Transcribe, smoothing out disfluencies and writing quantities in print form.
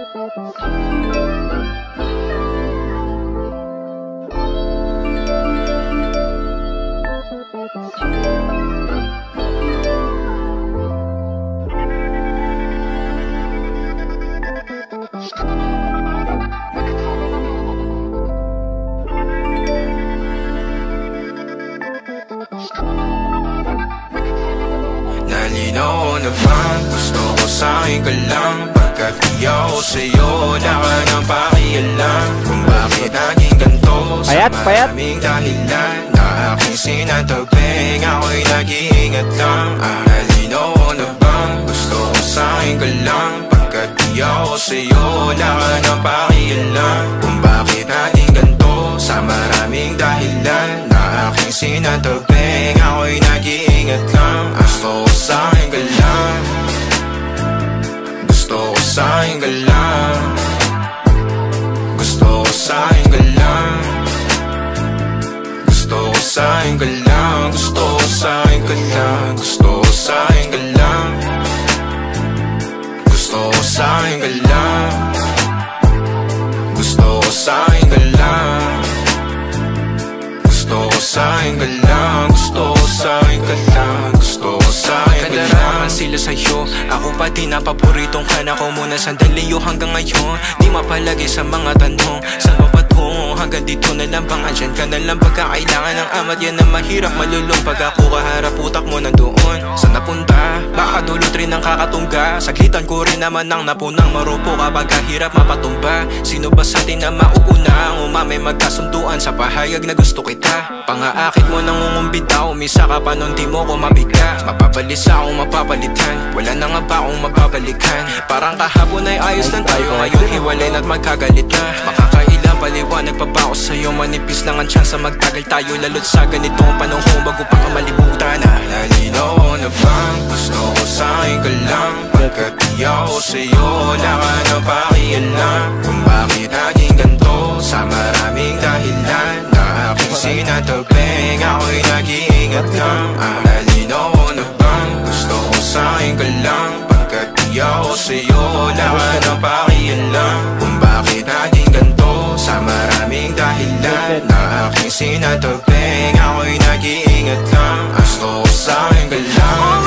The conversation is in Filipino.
Nalinaw na bang gusto ko sa'kin ka lang? Pagkat di ako sa'yo, wala ka nang pakialam. Kung bakit naging ganito sa maraming dahilan na aking sinatagping, ako'y nag-iingat lang. Nalinaw na bang gusto ko sa'kin ka lang? Pagkat di ako sa'yo, wala ka nang pakialam. Kung bakit naging ganito sa maraming dahilan na aking sinatagping, ako'y nag-iingat lang. Gusto ko sa'kin ka lang, gusto ko sa'kin ka lang, gusto ko sa'kin ka lang, gusto ko sa'kin ka lang, gusto ko sa'kin ka lang, gusto ko sa'kin ka lang, gusto ko sa'kin ka lang, gusto ko sa'kin ka lang, gusto ko sa'kin ka lang, gusto ko sa'kin ka lang, gusto ko sa'kin ka lang. Sila sa'yo, ako pati na paboritong ka na ko muna sandali yo hanggang ngayon. Di mapalagi sa mga tanong, saan ba patungo? Hanggang dito na lang bang andyan ka na lang pagkakailangan ng amat? Yan ang mahirap malulong pag ako kaharap utak mo nandoon. Saan napunta? Baka dulot rin ang kakatungga. Saglitan ko rin naman ang napunang marupo kapag kahirap mapatumba. Sino ba sa atin na mauuna ang umamay magkasunduan sa pahayag na gusto kita? Pangaakit mo nang umumbita, umisa ka pa nun di mo ko mabigla. Mapabalisa akong mapapalitan, wala na nga ba akong mapabalikan? Parang kahapon ay ayos lang tayo, ngayon hiwalay na't magkagalit na. Makakailang paliwanag pa ba ako sa'yo? Manipis lang ang tsansa magtagal tayo, lalo't sa ganitong panahon bago pa ka malibutan. Nalinaw na bang gusto ko sa'kin ka lang? Pagkat di ako sa'yo, wala ka nang pakialam. Kung bakit naging ganito sa maraming dahilan na aking sinatagping, ako'y nag-iingat lang. Nalinaw na bang gusto ko sa'kin ka lang? Pagkat di ako sa'yo, wala ka nang pakialam. Kung bakit naging ganito sa maraming dahilan na aking sinatagping, ako'y nag-iingat lang. Gusto ko sa'kin ka lang.